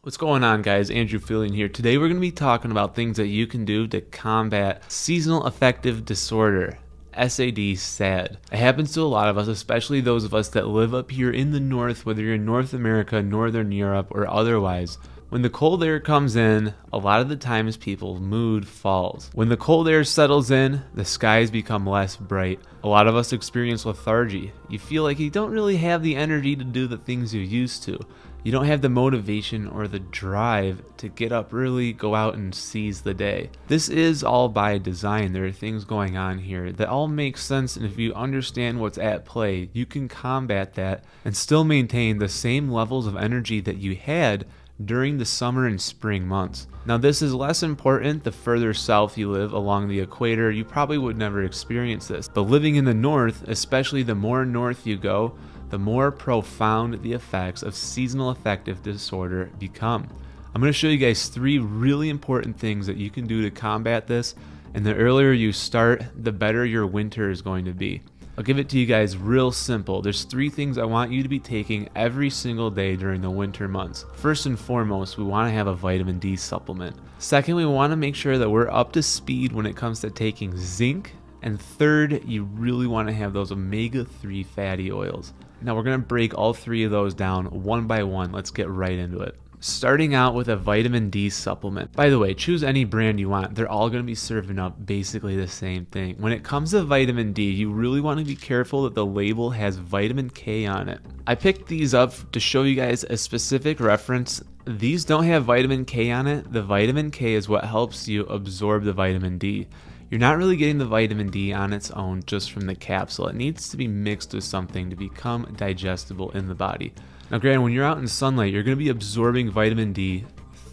What's going on, guys? Andrew Fillion here. Today we're going to be talking about things that you can do to combat seasonal affective disorder. SAD. It happens to a lot of us, especially those of us that live up here in the north, whether you're in North America, Northern Europe, or otherwise. When the cold air comes in, a lot of the times people's mood falls. When the cold air settles in, the skies become less bright. A lot of us experience lethargy. You feel like you don't really have the energy to do the things you used to. You don't have the motivation or the drive to get up early, go out and seize the day. This is all by design. There are things going on here that all make sense, and if you understand what's at play, you can combat that and still maintain the same levels of energy that you had during the summer and spring months. Now, this is less important the further south you live along the equator. You probably would never experience this, but living in the north, especially the more north you go, the more profound the effects of seasonal affective disorder become. I'm going to show you guys 3 really important things that you can do to combat this, and the earlier you start, the better your winter is going to be. I'll give it to you guys real simple. There's 3 things I want you to be taking every single day during the winter months. First and foremost, we want to have a vitamin D supplement. Second, we want to make sure that we're up to speed when it comes to taking zinc. And third, you really want to have those omega-3 fatty oils. Now we're going to break all 3 of those down one by one. Let's get right into it. Starting out with a vitamin D supplement. By the way, choose any brand you want. They're all going to be serving up basically the same thing. When it comes to vitamin D, you really want to be careful that the label has vitamin K on it. I picked these up to show you guys a specific reference. These don't have vitamin K on it. The vitamin K is what helps you absorb the vitamin D. You're not really getting the vitamin D on its own just from the capsule. It needs to be mixed with something to become digestible in the body. Now granted, when you're out in sunlight, you're going to be absorbing vitamin D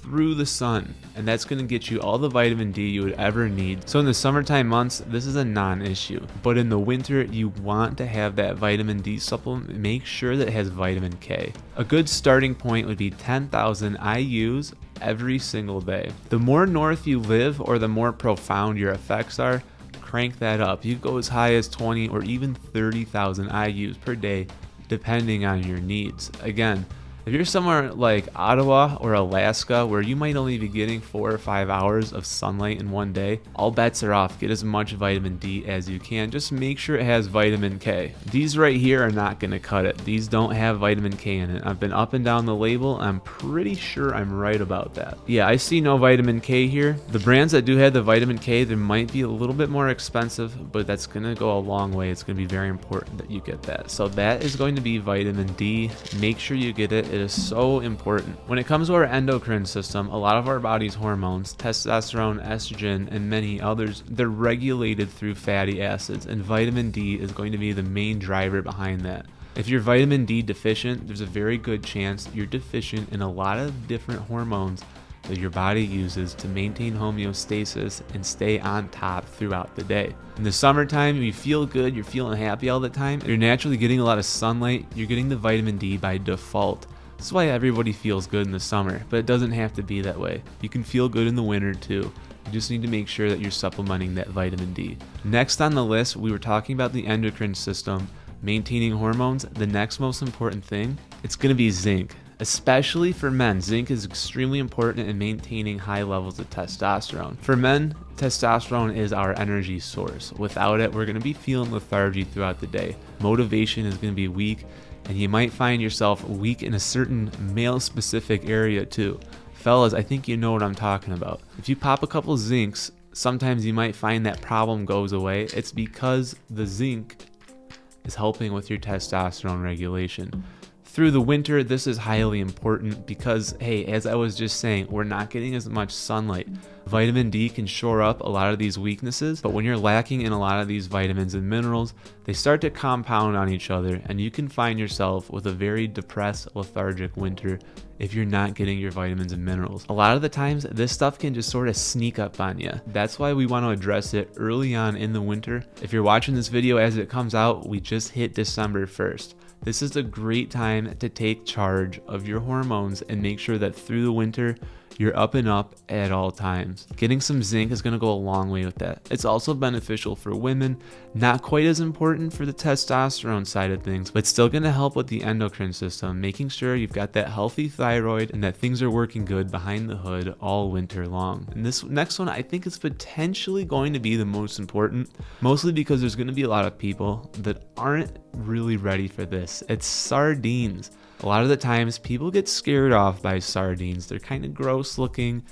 through the sun, and that's going to get you all the vitamin D you would ever need. So in the summertime months, this is a non-issue. But in the winter, you want to have that vitamin D supplement. Make sure that it has vitamin K. A good starting point would be 10,000 IUs every single day. The more north you live or the more profound your effects are, crank that up. You go as high as 20 or even 30,000 IUs per day depending on your needs. Again, if you're somewhere like Ottawa or Alaska where you might only be getting 4 or 5 hours of sunlight in one day, all bets are off. Get as much vitamin D as you can. Just make sure it has vitamin K. These right here are not going to cut it. These don't have vitamin K in it. I've been up and down the label. I'm pretty sure I'm right about that. Yeah, I see no vitamin K here. The brands that do have the vitamin K, they might be a little bit more expensive, but that's going to go a long way. It's going to be very important that you get that. So that is going to be vitamin D. Make sure you get it. It is so important. When it comes to our endocrine system, a lot of our body's hormones, testosterone, estrogen, and many others, they're regulated through fatty acids, and vitamin D is going to be the main driver behind that. If you're vitamin D deficient, there's a very good chance you're deficient in a lot of different hormones that your body uses to maintain homeostasis and stay on top throughout the day. In the summertime, you feel good, you're feeling happy all the time, you're naturally getting a lot of sunlight, you're getting the vitamin D by default. That's why everybody feels good in the summer, but it doesn't have to be that way. You can feel good in the winter too. You just need to make sure that you're supplementing that vitamin D. Next on the list, we were talking about the endocrine system, maintaining hormones. The next most important thing, it's going to be zinc. Especially for men, zinc is extremely important in maintaining high levels of testosterone. For men, testosterone is our energy source. Without it, we're going to be feeling lethargy throughout the day. Motivation is going to be weak, and you might find yourself weak in a certain male-specific area too. Fellas, I think you know what I'm talking about. If you pop a couple zincs, sometimes you might find that problem goes away. It's because the zinc is helping with your testosterone regulation. Through the winter, this is highly important because, hey, as I was just saying, we're not getting as much sunlight. Vitamin D can shore up a lot of these weaknesses, but when you're lacking in a lot of these vitamins and minerals, they start to compound on each other, and you can find yourself with a very depressed, lethargic winter if you're not getting your vitamins and minerals. A lot of the times, this stuff can just sort of sneak up on you. That's why we want to address it early on in the winter. If you're watching this video as it comes out, we just hit December 1st. This is a great time to take charge of your hormones and make sure that through the winter, you're up and up at all times. Getting some zinc is going to go a long way with that. It's also beneficial for women, not quite as important for the testosterone side of things, but still going to help with the endocrine system, making sure you've got that healthy thyroid and that things are working good behind the hood all winter long. And this next one I think is potentially going to be the most important, mostly because there's going to be a lot of people that aren't really ready for this. It's sardines. A lot of the times people get scared off by sardines. They're kind of gross looking.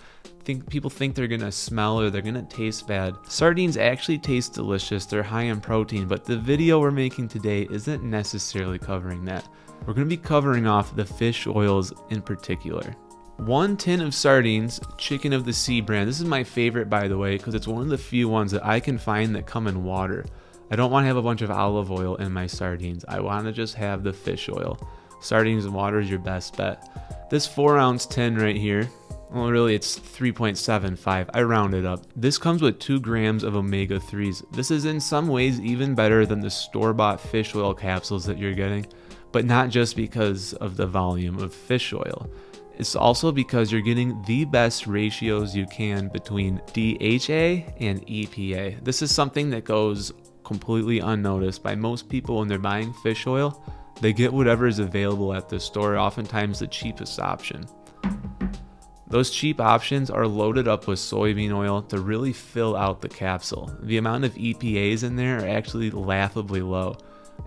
People think they're gonna smell or they're gonna taste bad. Sardines actually taste delicious. They're high in protein, but the video we're making today isn't necessarily covering that. We're gonna be covering off the fish oils in particular. 1 tin of sardines, chicken of the sea brand. This is my favorite, by the way, because it's one of the few ones that I can find that come in water. I don't want to have a bunch of olive oil in my sardines. I want to just have the fish oil. Sardines and water is your best bet. This 4-ounce tin right here, well, really it's 3.75. I round it up. This comes with 2 grams of omega-3s. This is in some ways even better than the store-bought fish oil capsules that you're getting, but not just because of the volume of fish oil. It's also because you're getting the best ratios you can between DHA and EPA. This is something that goes completely unnoticed by most people when they're buying fish oil. They get whatever is available at the store, oftentimes the cheapest option. Those cheap options are loaded up with soybean oil to really fill out the capsule. The amount of EPAs in there are actually laughably low.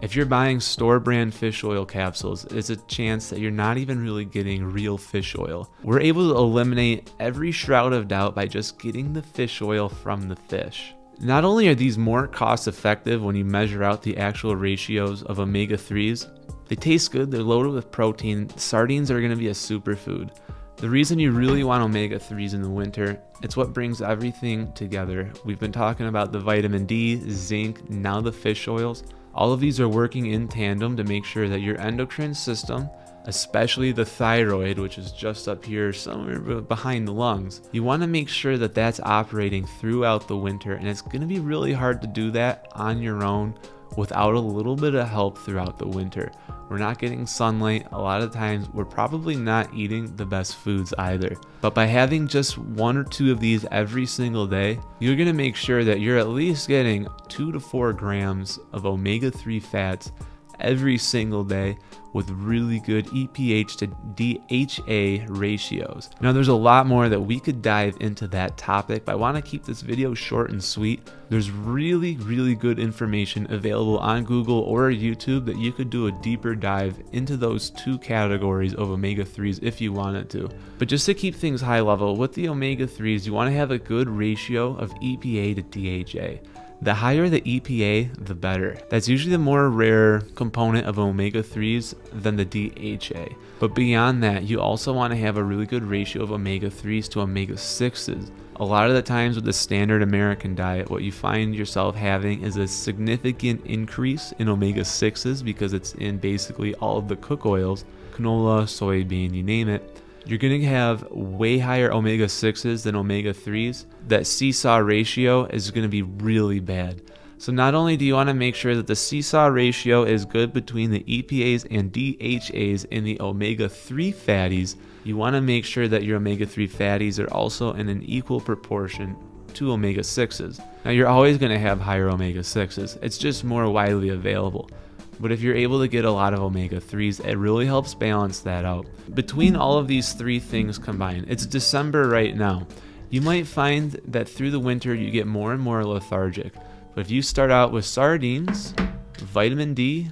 If you're buying store brand fish oil capsules, there's a chance that you're not even really getting real fish oil. We're able to eliminate every shroud of doubt by just getting the fish oil from the fish. Not only are these more cost effective when you measure out the actual ratios of omega-3s, they taste good, they're loaded with protein. Sardines are going to be a superfood. The reason you really want omega-3s in the winter, it's what brings everything together. We've been talking about the vitamin D, zinc, now the fish oils. All of these are working in tandem to make sure that your endocrine system, especially the thyroid, which is just up here somewhere behind the lungs, you want to make sure that that's operating throughout the winter, and it's going to be really hard to do that on your own without a little bit of help throughout the winter. We're not getting sunlight. A lot of times we're probably not eating the best foods either. But by having just 1 or 2 of these every single day, you're going to make sure that you're at least getting 2 to 4 grams of omega-3 fats every single day with really good EPH to DHA ratios. Now there's a lot more that we could dive into that topic, but I want to keep this video short and sweet. There's really good information available on Google or YouTube that you could do a deeper dive into those 2 categories of omega-3s if you wanted to. But just to keep things high level, with the omega-3s, you want to have a good ratio of EPA to DHA. The higher the EPA, the better. That's usually the more rare component of omega-3s than the DHA. But beyond that, you also want to have a really good ratio of omega-3s to omega-6s. A lot of the times with the standard American diet, what you find yourself having is a significant increase in omega-6s because it's in basically all of the cook oils, canola, soybean, you name it. You're going to have way higher omega-6s than omega-3s. That seesaw ratio is going to be really bad. So not only do you want to make sure that the seesaw ratio is good between the EPAs and DHAs in the omega-3 fatties, you want to make sure that your omega-3 fatties are also in an equal proportion to omega-6s. Now you're always going to have higher omega-6s. It's just more widely available. But if you're able to get a lot of omega-3s, it really helps balance that out. Between all of these 3 things combined, it's December right now. You might find that through the winter you get more and more lethargic. But if you start out with sardines, vitamin D,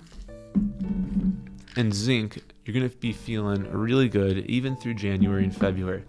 and zinc, you're going to be feeling really good even through January and February.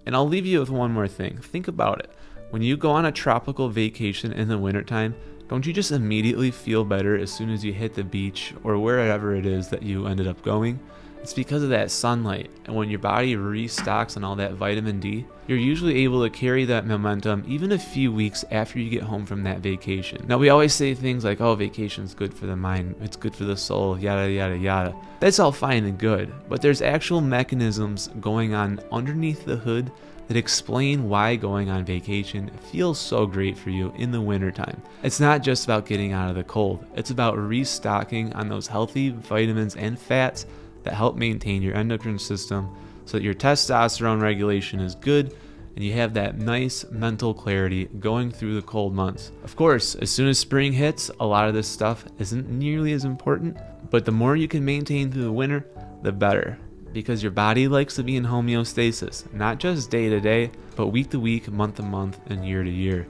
And I'll leave you with one more thing. Think about it. When you go on a tropical vacation in the wintertime, don't you just immediately feel better as soon as you hit the beach or wherever it is that you ended up going? It's because of that sunlight, and when your body restocks on all that vitamin D, you're usually able to carry that momentum even a few weeks after you get home from that vacation. Now we always say things like, oh, vacation's good for the mind, it's good for the soul, yada yada yada. That's all fine and good, but there's actual mechanisms going on underneath the hood that explain why going on vacation feels so great for you in the wintertime. It's not just about getting out of the cold, it's about restocking on those healthy vitamins and fats that help maintain your endocrine system so that your testosterone regulation is good and you have that nice mental clarity going through the cold months. Of course, as soon as spring hits, a lot of this stuff isn't nearly as important, but the more you can maintain through the winter, the better, because your body likes to be in homeostasis, not just day to day, but week to week, month to month, and year to year.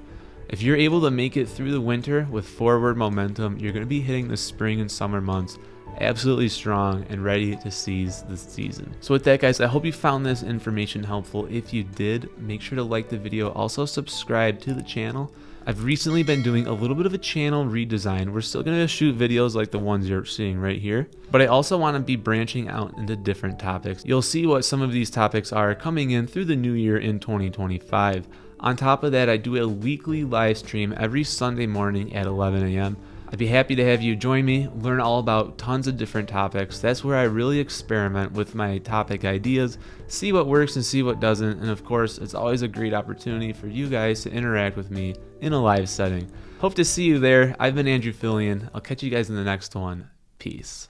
If you're able to make it through the winter with forward momentum, you're going to be hitting the spring and summer months absolutely strong and ready to seize the season. So with that, guys, I hope you found this information helpful. If you did, make sure to like the video. Also subscribe to the channel. I've recently been doing a little bit of a channel redesign. We're still going to shoot videos like the ones you're seeing right here, but I also want to be branching out into different topics. You'll see what some of these topics are coming in through the new year in 2025. On top of that, I do a weekly live stream every Sunday morning at 11 a.m. I'd be happy to have you join me, learn all about tons of different topics. That's where I really experiment with my topic ideas, see what works and see what doesn't. And of course, it's always a great opportunity for you guys to interact with me in a live setting. Hope to see you there. I've been Andrew Fillion. I'll catch you guys in the next one. Peace.